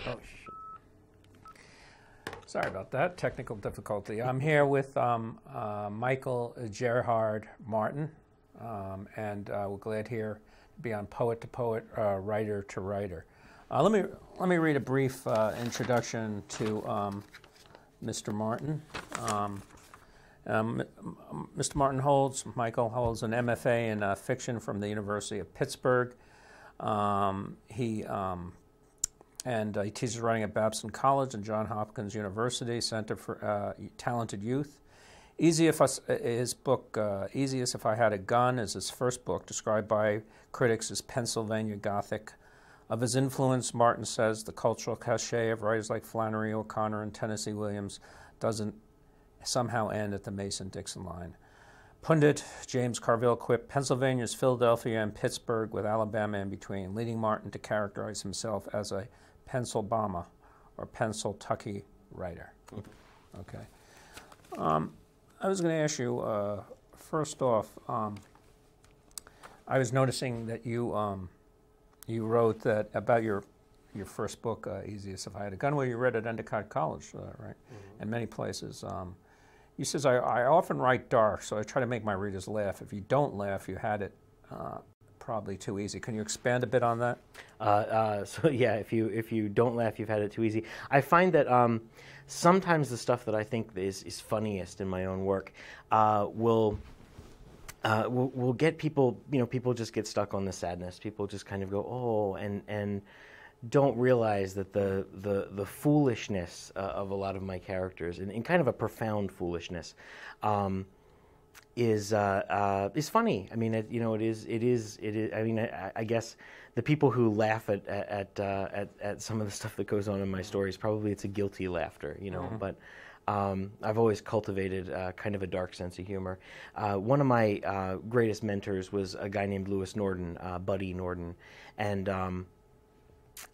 Oh, shit. Sorry about that, technical difficulty. I'm here with Michael Gerhard Martin, and we're glad here to be on Poet to Poet, Writer to Writer. Let me read a brief introduction to Mr. Martin. Mr. Martin Michael holds an MFA in fiction from the University of Pittsburgh. He teaches writing at Babson College and Johns Hopkins University Center for Talented Youth. His book, Easiest If I Had a Gun, is his first book, described by critics as Pennsylvania Gothic. Of his influence, Martin says the cultural cachet of writers like Flannery O'Connor and Tennessee Williams doesn't somehow end at the Mason-Dixon line. Pundit James Carville quipped, Pennsylvania's Philadelphia and Pittsburgh with Alabama in between, leading Martin to characterize himself as a Pennsylbama or Pennsyltucky writer. Okay. I was going to ask you, first off, I was noticing that you wrote that about your first book, Easiest If I Had a Gun, where you read at Endicott College, right? Mm-hmm. And many places. You says, I often write dark, so I try to make my readers laugh. If you don't laugh, you had it probably too easy. Can you expand a bit on that? So yeah, if you don't laugh, you've had it too easy. I find that sometimes the stuff that I think is funniest in my own work will get people. You know, people just get stuck on the sadness. People just kind of go, oh, and don't realize that the foolishness of a lot of my characters, and kind of a profound foolishness, is funny. I mean, it is. I mean, I guess the people who laugh at some of the stuff that goes on in my stories, probably it's a guilty laughter, you know. Mm-hmm. But I've always cultivated kind of a dark sense of humor. One of my greatest mentors was a guy named Lewis Norden, Buddy Norden, and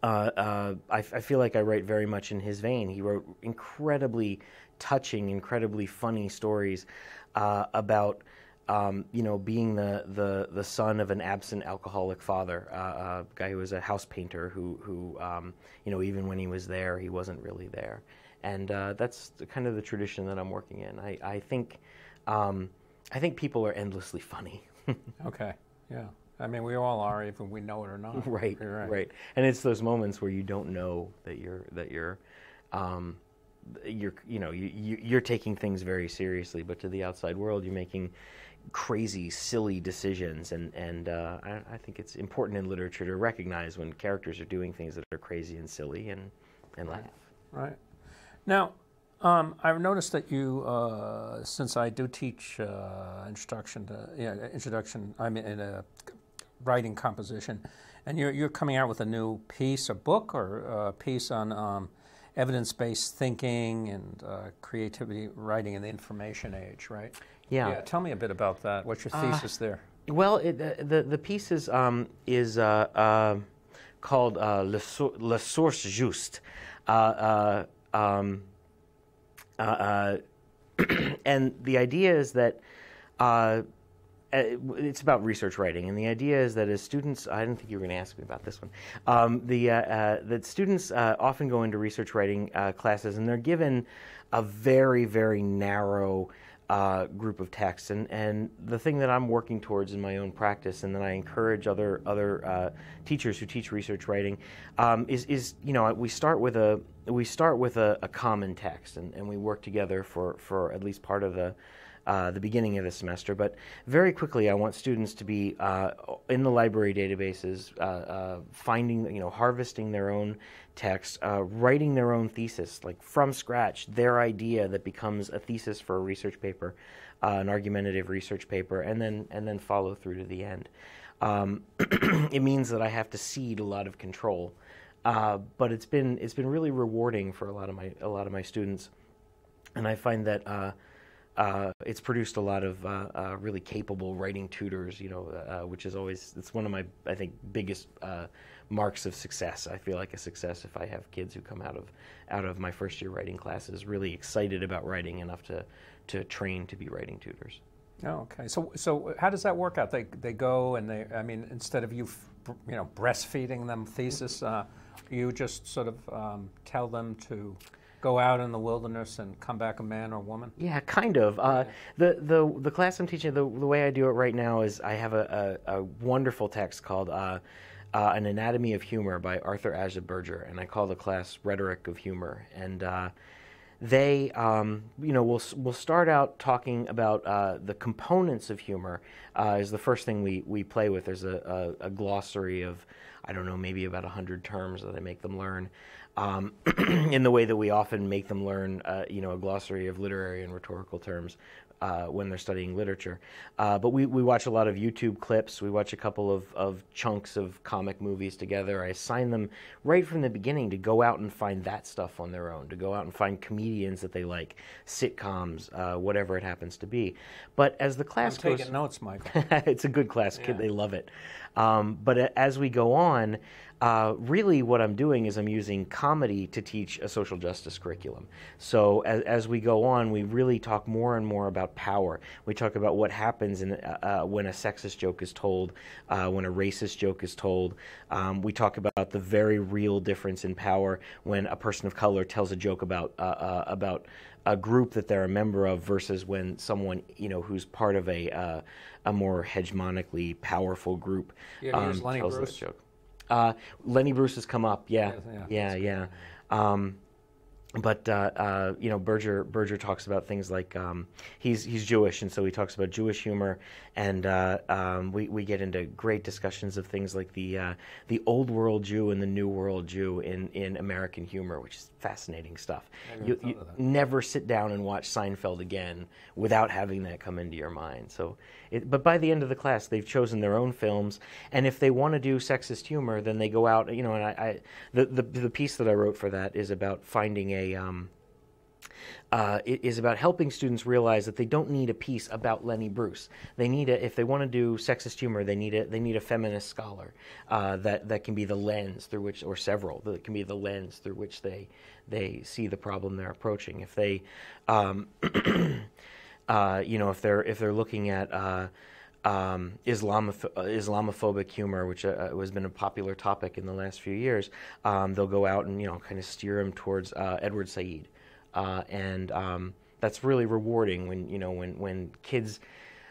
I feel like I write very much in his vein. He wrote incredibly touching, incredibly funny stories about being the son of an absent alcoholic father, a guy who was a house painter who even when he was there, he wasn't really there. And that's kind of the tradition that I'm working in. I think people are endlessly funny. Okay, yeah. I mean, we all are, even we know it or not. Right, right. And it's those moments where you don't know that you're taking things very seriously, but to the outside world, you're making crazy, silly decisions. And I think it's important in literature to recognize when characters are doing things that are crazy and silly, and laugh. Right. Now, I've noticed that you, since I do teach introduction, in a writing composition, and you're coming out with a new piece, a book, or a piece on evidence-based thinking and creativity writing in the information age, right? Yeah. Tell me a bit about that. What's your thesis there? Well, the piece is called La Source Juste. And the idea is that it's about research writing, and the idea is that as students, I didn't think you were going to ask me about this one, that students often go into research writing classes, and they're given a very, very narrow group of texts, and the thing that I'm working towards in my own practice, and that I encourage other teachers who teach research writing, is we start with a common text, and we work together for at least part of the beginning of the semester. But very quickly, I want students to be in the library databases, finding, harvesting their own text, writing their own thesis, like from scratch, their idea that becomes a thesis for a research paper, an argumentative research paper, and then follow through to the end. It means that I have to cede a lot of control, but it's been really rewarding for a lot of my students, and I find that it's produced a lot of really capable writing tutors, which is always, it's one of my, I think, biggest marks of success. I feel like a success if I have kids who come out of my first year writing classes really excited about writing enough to train to be writing tutors. Oh, okay. So how does that work out? They go and I mean, instead of you breastfeeding them thesis, you just sort of tell them to go out in the wilderness and come back a man or woman? Yeah, kind of. The class I'm teaching, the way I do it right now is I have a wonderful text called An Anatomy of Humor by Arthur Ashe-Berger, and I call the class Rhetoric of Humor. And they, we'll start out talking about the components of humor is the first thing we play with. There's a glossary of, I don't know, maybe about 100 terms that I make them learn. In the way that we often make them learn, a glossary of literary and rhetorical terms when they're studying literature. But we watch a lot of YouTube clips. We watch a couple of chunks of comic movies together. I assign them right from the beginning to go out and find that stuff on their own, to go out and find comedians that they like, sitcoms, whatever it happens to be. But as the class I'm taking notes, Michael. It's a good class, kid. They love it. But as we go on, really what I'm doing is I'm using comedy to teach a social justice curriculum. So as we go on, we really talk more and more about power. We talk about what happens when a sexist joke is told, when a racist joke is told. We talk about the very real difference in power when a person of color tells a joke about a group that they're a member of versus when someone who's part of a more hegemonically powerful group Here's Lenny tells Bruce. that joke. Lenny Bruce has come up, yeah. But Berger talks about things like he's Jewish, and so he talks about Jewish humor, and we get into great discussions of things like the old world Jew and the new world Jew in American humor, which is fascinating stuff. You never sit down and watch Seinfeld again without having that come into your mind. So, but by the end of the class, they've chosen their own films, and if they want to do sexist humor, then they go out. And the piece that I wrote for that is about finding it is about helping students realize that they don't need a piece about Lenny Bruce. They need if they want to do sexist humor, they need a feminist scholar that can be the lens through which, or several that can be the lens through which they see the problem they're approaching. If they if they're looking at Islamophobic humor, which has been a popular topic in the last few years, they'll go out and kind of steer them towards Edward Said, and that's really rewarding when kids,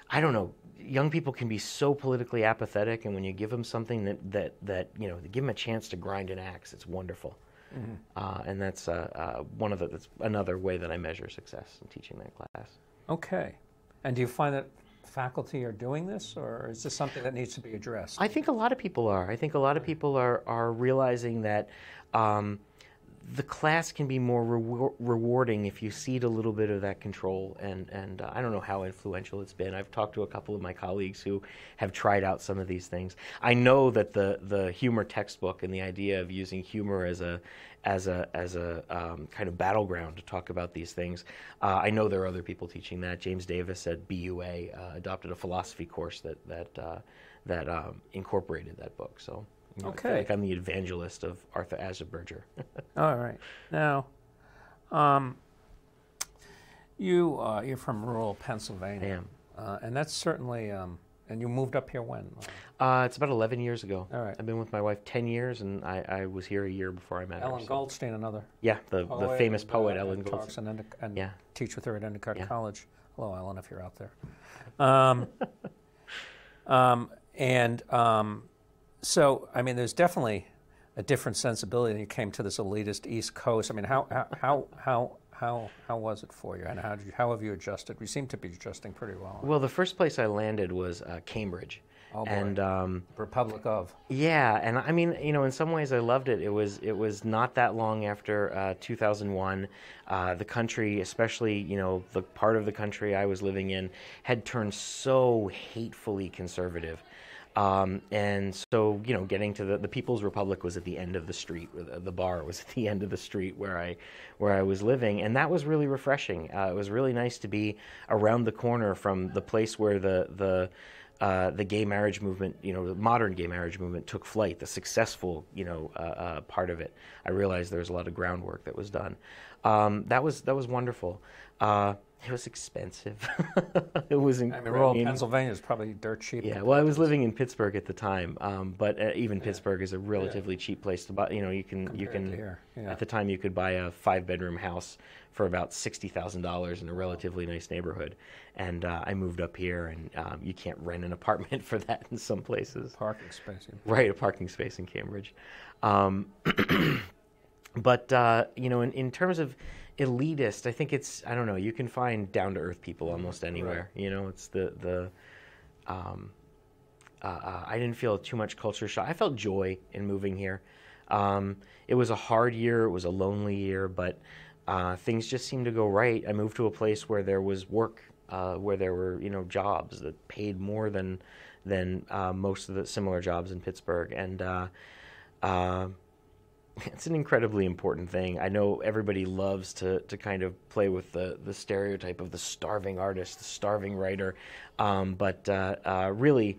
I don't know, young people can be so politically apathetic, and when you give them something that give them a chance to grind an axe, it's wonderful. Mm-hmm. And that's that's another way that I measure success in teaching that class. Okay, and do you find that faculty are doing this, or is this something that needs to be addressed? I think a lot of people are. I think a lot of people are realizing that the class can be more rewarding if you cede a little bit of that control, and I don't know how influential it's been. I've talked to a couple of my colleagues who have tried out some of these things. I know that the humor textbook and the idea of using humor as a kind of battleground to talk about these things. I know there are other people teaching that. James Davis at BUA adopted a philosophy course that incorporated that book. So I feel like I'm the evangelist of Arthur Ashe-Berger. All right. Now, you're from rural Pennsylvania. I am. And that's certainly. And you moved up here when? It's about 11 years ago. All right. I've been with my wife 10 years, and I was here a year before I met her. Ellen Goldstein, another. Yeah, the famous poet Ellen Goldstein. And teach with her at Endicott College. Hello, Ellen, if you're out there. So, I mean, there's definitely a different sensibility when you came to this elitist East Coast. I mean, how was it for you, and how have you adjusted? You seem to be adjusting pretty well. Well, the first place I landed was Cambridge. Oh boy. And Republic of. Yeah, and I mean, in some ways I loved it. It was not that long after 2001. The country, especially the part of the country I was living in, had turned so hatefully conservative. And so, getting to the People's Republic was at the end of the street. The bar was at the end of the street where I was living, and that was really refreshing. It was really nice to be around the corner from the place where the gay marriage movement, the modern gay marriage movement took flight, the successful, part of it. I realized there was a lot of groundwork that was done. That was wonderful. It was expensive. It was I mean, incredible. rural Pennsylvania is probably dirt cheap. Yeah, well, I was living in Pittsburgh at the time, but even Pittsburgh is a relatively cheap place to buy. You know, you can to here. Yeah. at the time you could buy a 5-bedroom house for about $60,000 in a relatively nice neighborhood, and I moved up here, and you can't rent an apartment for that in some places. Parking space. Right, a parking space in Cambridge. But you know, in terms of elitist, I think it's, I don't know, you can find down-to-earth people almost anywhere. Right. You know, it's I didn't feel too much culture shock. I felt joy in moving here. It was a hard year. It was a lonely year, but things just seemed to go right. I moved to a place where there was work, where there were, you know, jobs that paid more than most of the similar jobs in Pittsburgh, and it's an incredibly important thing. I know everybody loves to kind of play with the stereotype of the starving artist, the starving writer, but really,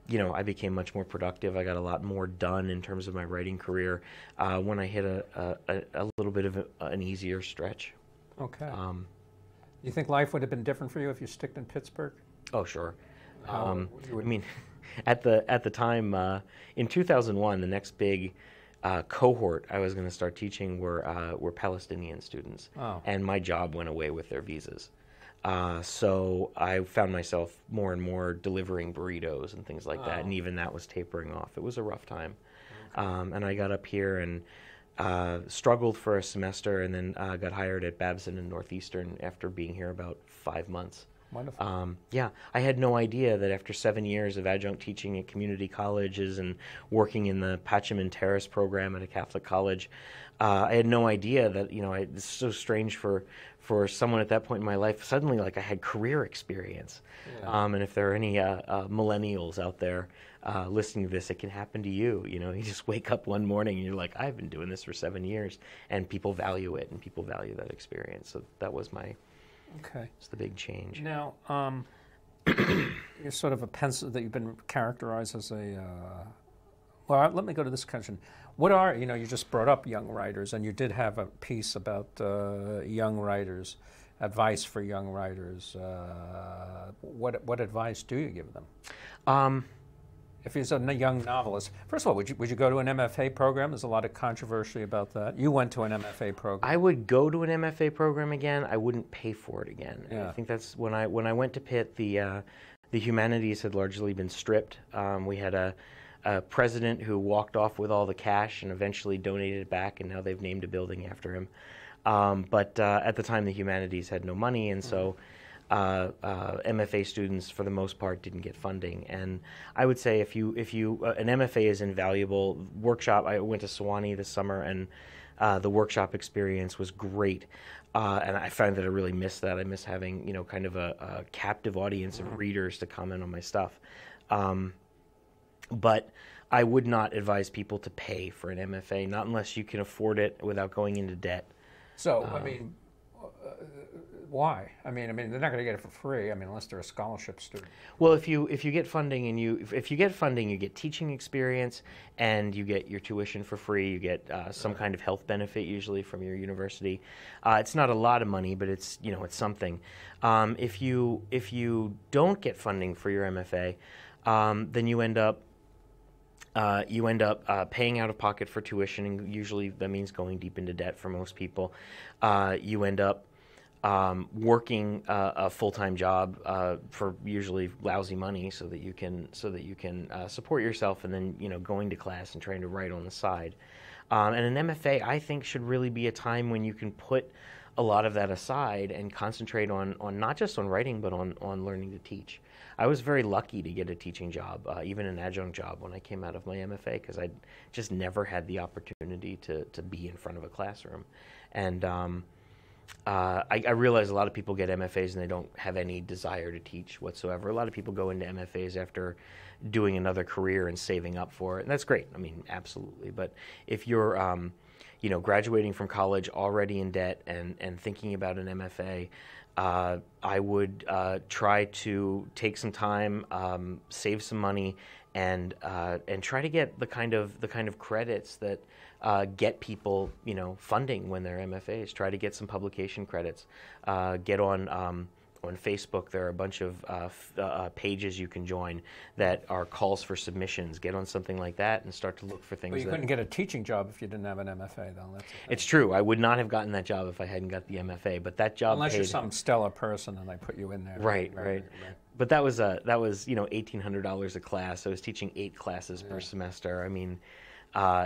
you know, I became much more productive. I got a lot more done in terms of my writing career when I hit a little bit of an easier stretch. Okay. You think life would have been different for you if you sticked in Pittsburgh? Oh, sure. I mean, at the time in 2001, the next big cohort I was going to start teaching were Palestinian students, and my job went away with their visas. So I found myself more and more delivering burritos and things like that, and even that was tapering off. It was a rough time, and I got up here and struggled for a semester, and then got hired at Babson in Northeastern after being here about 5 months. Wonderful. Yeah, I had no idea that after 7 years of adjunct teaching at community colleges and working in the Patcham Terrace program at a Catholic college, I had no idea that, you know, it's so strange for someone at that point in my life. Suddenly, like, I had career experience. Yeah. And if there are any millennials out there listening to this, it can happen to you. You know, you just wake up one morning and you're like, I've been doing this for 7 years, and people value it, and people value that experience. So that was it's the big change. Now, you're sort of that you've been characterized as a, well, let me go to this question. What are, you know, you just brought up young writers, and you did have a piece about young writers, advice for young writers. What advice do you give them? If he's a young novelist, first of all, would you go to an MFA program? There's a lot of controversy about that. You went to an MFA program. I would go to an MFA program again. I wouldn't pay for it again. Yeah. I think that's when I went to Pitt. The humanities had largely been stripped. We had a president who walked off with all the cash and eventually donated it back, and now they've named a building after him. But at the time, the humanities had no money, and so MFA students, for the most part, didn't get funding. And I would say if you an MFA is invaluable. Workshop, I went to Sewanee this summer, and the workshop experience was great. And I find that I really miss that. I miss having, you know, kind of a captive audience of readers to comment on my stuff. But I would not advise people to pay for an MFA, not unless you can afford it without going into debt. So, I mean, why? I mean, they're not going to get it for free. I mean, unless they're a scholarship student. Well, if you get funding, and if you get funding, you get teaching experience, and you get your tuition for free. You get some kind of health benefit usually from your university. It's not a lot of money, but it's, you know, it's something. If you don't get funding for your MFA, then you end up paying out of pocket for tuition, and usually that means going deep into debt for most people. You end up working a full-time job for usually lousy money, so that you can support yourself, and then, you know, going to class and trying to write on the side. And an MFA, I think, should really be a time when you can put a lot of that aside and concentrate on not just on writing, but on learning to teach. I was very lucky to get a teaching job, even an adjunct job, when I came out of my MFA, because I just never had the opportunity to be in front of a classroom. And I realize a lot of people get MFAs and they don't have any desire to teach whatsoever. A lot of people go into MFAs after doing another career and saving up for it, and that's great. I mean, absolutely. But if you're you know, graduating from college already in debt and thinking about an MFA, I would try to take some time, save some money, and try to get the kind of credits that get people, you know, funding when they're MFAs. Try to get some publication credits. Get on Facebook, there are a bunch of pages you can join that are calls for submissions. Get on something like that and start to look for things. But you couldn't get a teaching job if you didn't have an MFA, though. That's it's true. I would not have gotten that job if I hadn't got the MFA. But that job, unless you're some stellar person and they put you in there. Right. But that was you know, $1,800 a class. I was teaching 8 classes per semester. I mean,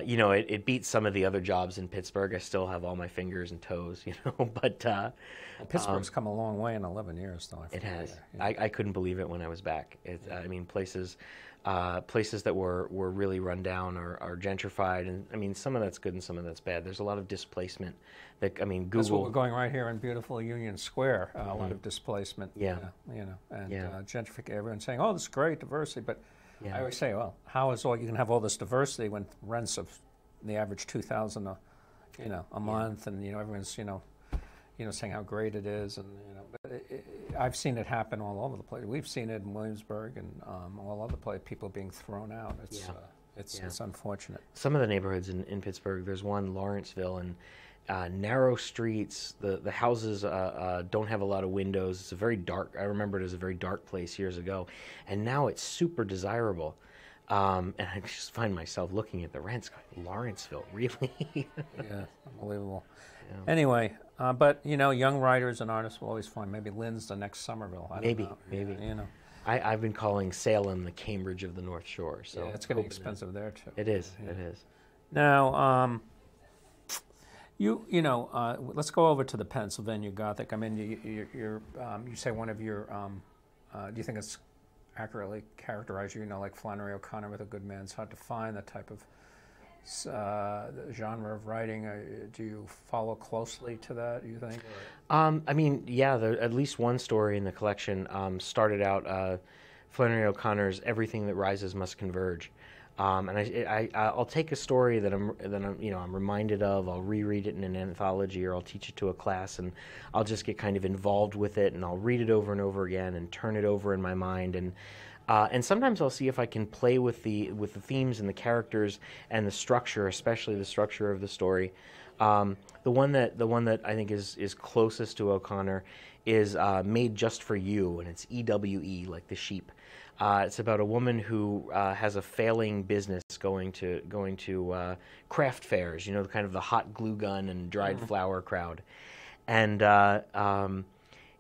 you know, it beats some of the other jobs in Pittsburgh. I still have all my fingers and toes, you know. But Pittsburgh's come a long way in 11 years, though. It has. I couldn't believe it when I was back. I mean, places that were really run down are gentrified, and I mean, some of that's good and some of that's bad. There's a lot of displacement. Google. That's what we're going right here in beautiful Union Square. A lot of displacement. Yeah. You know, and gentrification. Everyone's saying, "Oh, this is great diversity," but I always say, "Well, how is you can have all this diversity when rents of the average $2,000 a month, and you know everyone's saying how great it is, and you know." But I've seen it happen all over the place. We've seen it in Williamsburg and all other places. People being thrown out. It's unfortunate. Some of the neighborhoods in Pittsburgh. There's one, Lawrenceville, and narrow streets. The houses don't have a lot of windows. It's a very dark. I remember it as a very dark place years ago, and now it's super desirable. And I just find myself looking at the rents going, Lawrenceville, really? Yeah, unbelievable. Yeah. Anyway, but you know, young writers and artists will always find maybe Lynn's the next Somerville. Maybe. You know. I've been calling Salem the Cambridge of the North Shore. So it's going to be expensive there too. It is. Yeah. It is. Now, you know, let's go over to the Pennsylvania Gothic. I mean, you say one of your. Do you think it's accurately characterized? You know, like Flannery OConnor with A Good Man's Hard to Find, that type of genre of writing. Do you follow closely to that, you think? I mean, yeah, at least one story in the collection started out Flannery O'Connor's Everything That Rises Must Converge. And I'll take a story that I'm reminded of. I'll reread it in an anthology, or I'll teach it to a class, and I'll just get kind of involved with it, and I'll read it over and over again, and turn it over in my mind, and sometimes I'll see if I can play with the themes and the characters and the structure, especially the structure of the story. The one that I think is closest to O'Connor is Made Just for You, and it's EWE, like the sheep. It's about a woman who has a failing business going to craft fairs, you know, kind of the hot glue gun and dried flower crowd. And,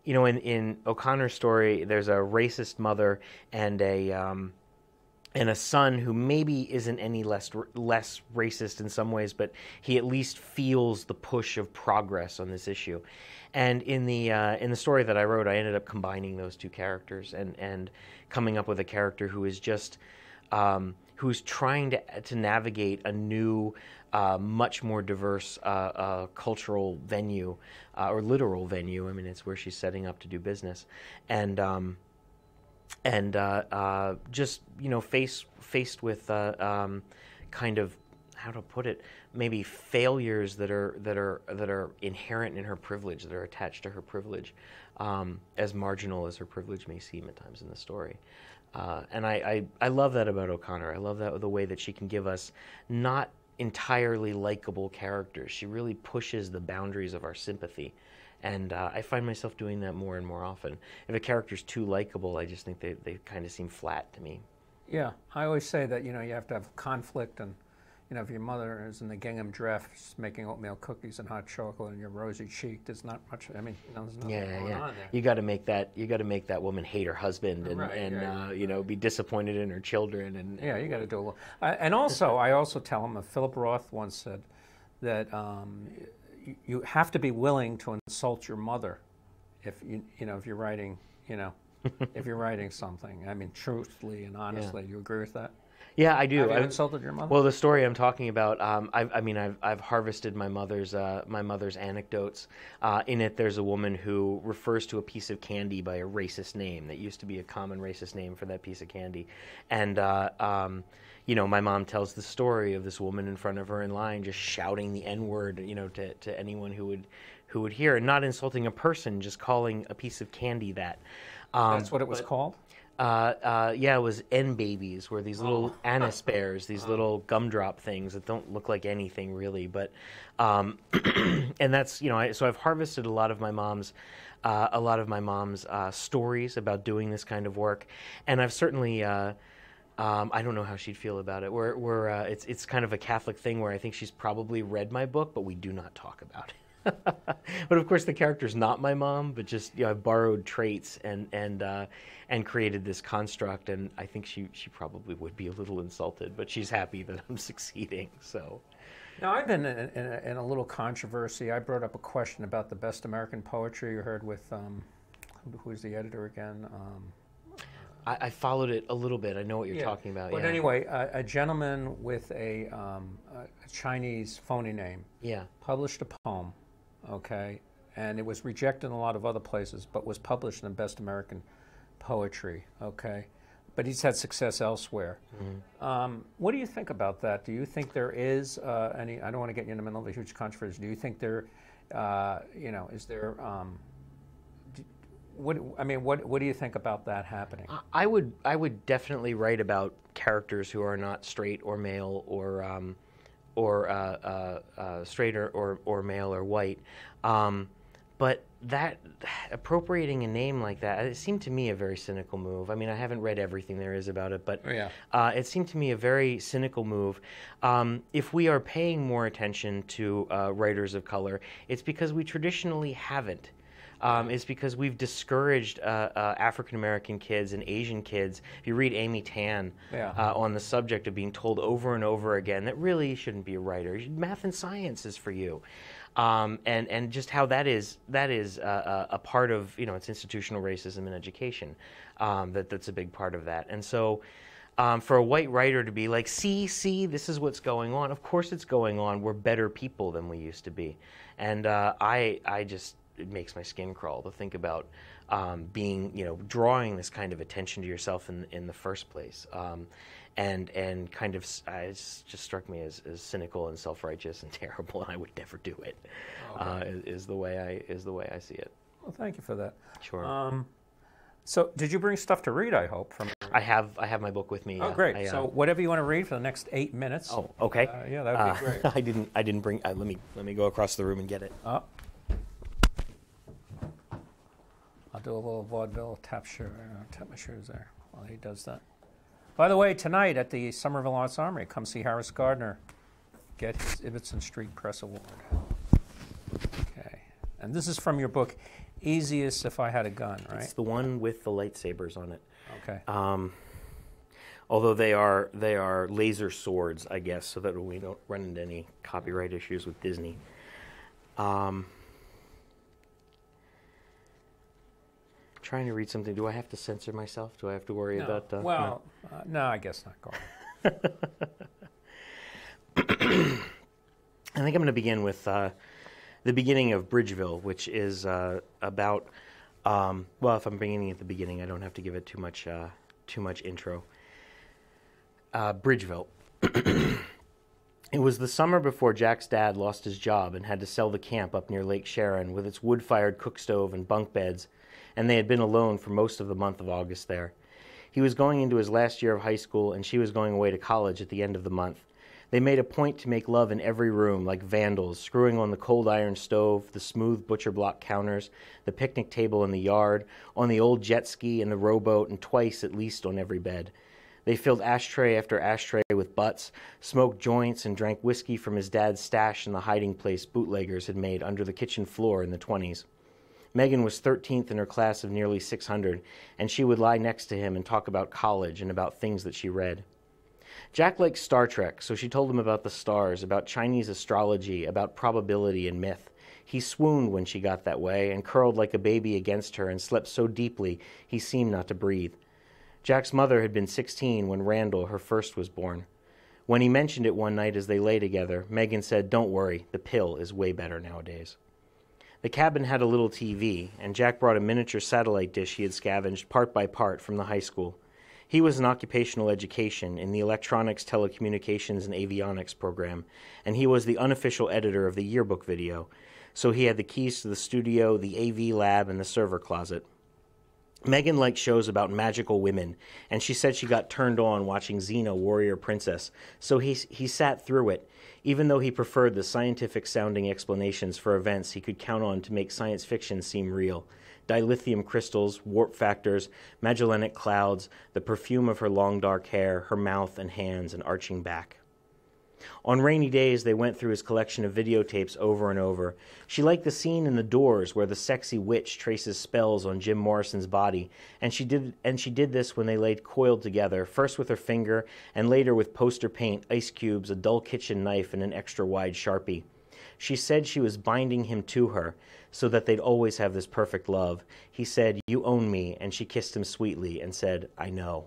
you know, in O'Connor's story, there's a racist mother and a son who maybe isn't any less racist in some ways, but he at least feels the push of progress on this issue. And in the story that I wrote, I ended up combining those two characters and coming up with a character who is just who's trying to navigate a new, much more diverse cultural venue or literal venue. I mean, it's where she's setting up to do business, and just, you know, faced with kind of, how to put it, maybe failures that are inherent in her privilege, that are attached to her privilege, as marginal as her privilege may seem at times in the story. And I love that about O'Connor. I love that the way that she can give us not entirely likable characters. She really pushes the boundaries of our sympathy. And I find myself doing that more and more often. If a character's too likable, I just think they kind of seem flat to me. Yeah, I always say that, you know, you have to have conflict, and you know, if your mother is in the gingham dress making oatmeal cookies and hot chocolate and you're rosy cheeked, there's not much. I mean, you know, there's nothing going on there. You got to make that woman hate her husband and you know, be disappointed in her children, and yeah, you got to do a little. And also, I also tell him, Philip Roth once said that you have to be willing to insult your mother if if you're writing, you know, if you're writing something. I mean, truthfully and honestly. Do you agree with that? Yeah, I do. Have you insulted your mother? Well, the story I'm talking about, I've harvested my mother's anecdotes. In it, there's a woman who refers to a piece of candy by a racist name that used to be a common racist name for that piece of candy, and you know, my mom tells the story of this woman in front of her in line just shouting the N-word, you know, to anyone who would hear, and not insulting a person, just calling a piece of candy that. That's what it was called? Yeah, it was N babies, were these little anise bears, these little gumdrop things that don't look like anything really, but and that's, you know, so I've harvested a lot of my mom's stories about doing this kind of work, and I've certainly I don't know how she'd feel about it. It's kind of a Catholic thing where I think she's probably read my book, but we do not talk about it. But of course, the character's not my mom, but just, you know, I've borrowed traits and created this construct, and I think she probably would be a little insulted, but she's happy that I'm succeeding. So, now I've been in a little controversy. I brought up a question about the best American poetry. You heard with who's the editor again? I followed it a little bit. I know what you're talking about. But anyway, a gentleman with a Chinese phony name published a poem, okay, and it was rejected in a lot of other places, but was published in Best American Poetry, okay, but he's had success elsewhere. Mm-hmm. What do you think about that? Do you think there is any? I don't want to get you in the middle of a huge controversy. Do you think there, you know, is there? What do you think about that happening? I would definitely write about characters who are not straight or male or straight or male or white, but that appropriating a name like that, it seemed to me a very cynical move. I mean, I haven't read everything there is about it, but it seemed to me a very cynical move. If we are paying more attention to writers of color, it's because we traditionally haven't. Is because we've discouraged African American kids and Asian kids. If you read Amy Tan on the subject of being told over and over again that really you shouldn't be a writer, math and science is for you, and just how that is a part of, you know, it's institutional racism in education. That's a big part of that, and so. For a white writer to be like, see, this is what's going on. Of course it's going on. We're better people than we used to be, and it makes my skin crawl to think about being, you know, drawing this kind of attention to yourself in the first place, and kind of it just struck me as cynical and self-righteous and terrible, and I would never do it. Is the way I see it. Well, thank you for that. Sure. So, did you bring stuff to read? I hope. I have my book with me. Oh, great! So, whatever you want to read for the next 8 minutes. Oh, okay. Yeah, that would be great. I didn't bring. Let me go across the room and get it. I'll do a little vaudeville tap my shoes there while he does that. By the way, tonight at the Somerville Arts Armory, come see Harris Gardner get his Ibbotson Street Press Award. Okay, and this is from your book, Easiest If I Had a Gun, right? It's the one with the lightsabers on it. Okay. Although they are laser swords, I guess, so that we don't run into any copyright issues with Disney. Trying to read something. Do I have to censor myself? Do I have to worry about? No, I guess not. Go on. I think I'm going to begin with the beginning of Bridgeville, which is about. Well, if I'm beginning at the beginning, I don't have to give it too much intro. Bridgeville. It was the summer before Jack's dad lost his job and had to sell the camp up near Lake Sharon with its wood-fired cook stove and bunk beds, and they had been alone for most of the month of August there. He was going into his last year of high school, and she was going away to college at the end of the month. They made a point to make love in every room, like vandals, screwing on the cold iron stove, the smooth butcher block counters, the picnic table in the yard, on the old jet ski and the rowboat, and twice at least on every bed. They filled ashtray after ashtray with butts, smoked joints, and drank whiskey from his dad's stash in the hiding place bootleggers had made under the kitchen floor in the 1920s. Megan was 13th in her class of nearly 600, and she would lie next to him and talk about college and about things that she read. Jack liked Star Trek, so she told him about the stars, about Chinese astrology, about probability and myth. He swooned when she got that way and curled like a baby against her and slept so deeply he seemed not to breathe. Jack's mother had been 16 when Randall, her first, was born. When he mentioned it one night as they lay together, Megan said, "Don't worry, the pill is way better nowadays." The cabin had a little TV, and Jack brought a miniature satellite dish he had scavenged part by part from the high school. He was in occupational education in the electronics, telecommunications, and avionics program, and he was the unofficial editor of the yearbook video, so he had the keys to the studio, the AV lab, and the server closet. Megan liked shows about magical women, and she said she got turned on watching Xena, Warrior Princess, so he sat through it, even though he preferred the scientific-sounding explanations for events he could count on to make science fiction seem real. Dilithium crystals, warp factors, Magellanic clouds, the perfume of her long dark hair, her mouth and hands and arching back. On rainy days, they went through his collection of videotapes over and over. She liked the scene in The Doors where the sexy witch traces spells on Jim Morrison's body, and she did this when they laid coiled together, first with her finger and later with poster paint, ice cubes, a dull kitchen knife, and an extra-wide Sharpie. She said she was binding him to her so that they'd always have this perfect love. He said, "You own me," and she kissed him sweetly and said, "I know."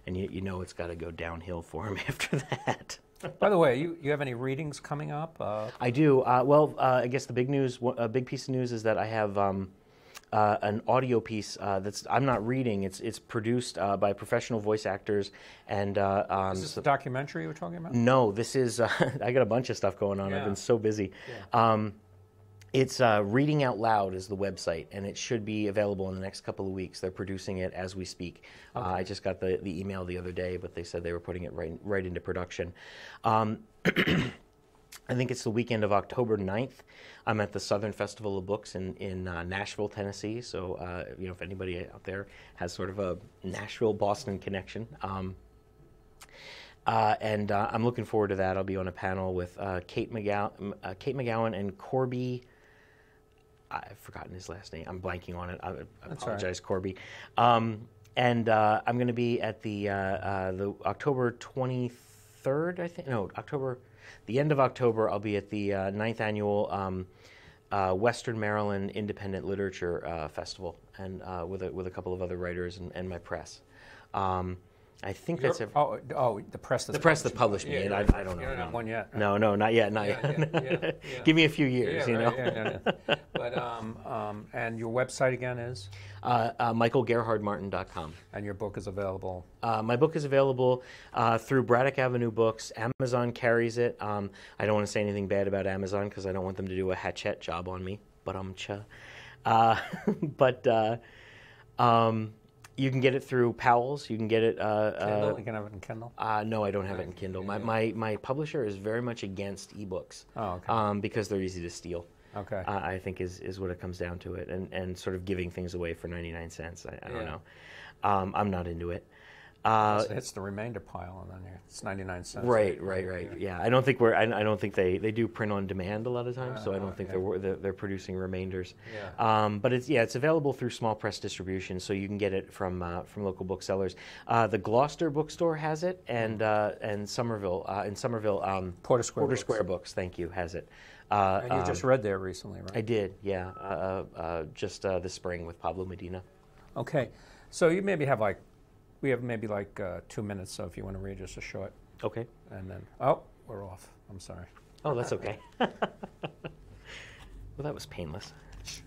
And you know it's got to go downhill for him after that. By the way, you have any readings coming up? I do. I guess the big news, a big piece of news is that I have an audio piece that's I'm not reading. It's produced by professional voice actors, and is this the documentary you were talking about? No, this is I got a bunch of stuff going on. Yeah. I've been so busy. Yeah. It's Reading Out Loud is the website, and it should be available in the next couple of weeks. They're producing it as we speak. Okay. I just got the email the other day, but they said they were putting it right into production. I think it's the weekend of October 9th. I'm at the Southern Festival of Books in Nashville, Tennessee. So, if anybody out there has sort of a Nashville-Boston connection. And I'm looking forward to that. I'll be on a panel with Kate McGowan and Corby. I've forgotten his last name. I'm blanking on it. I apologize, right. Corby. And I'm going to be at the October 23rd, I think. No, the end of October, I'll be at the 9th Annual Western Maryland Independent Literature Festival, and with a couple of other writers and my press. I think that's it. The press that published me. Yeah, and right. I don't know. You're not one yet. No, not yet. Yeah. Give me a few years, you know. Yeah. But and your website again is MichaelGerhardMartin.com. And your book is available. My book is available through Braddock Avenue Books. Amazon carries it. I don't want to say anything bad about Amazon because I don't want them to do a Hachette job on me. You can get it through Powell's. You can get it. Kindle? You can have it in Kindle? No, I don't have it in Kindle. My publisher is very much against ebooks. Oh, okay. Because they're easy to steal. Okay. I think is what it comes down to it, and sort of giving things away for 99 cents. I don't know. I'm not into it. It hits the remainder pile, and then it's 99 cents. Right. Yeah, I don't think they do print on demand a lot of times, so I don't think they're producing remainders. Yeah. But it's available through small press distribution, so you can get it from local booksellers. The Gloucester bookstore has it, and Somerville Porter Square Books. Thank you, has it. And you just read there recently, right? I did, yeah. Just this spring with Pablo Medina. Okay, so you maybe have we have maybe 2 minutes, so if you want to read just a short. Okay. And then, we're off. I'm sorry. Oh, that's okay. Well, that was painless. Just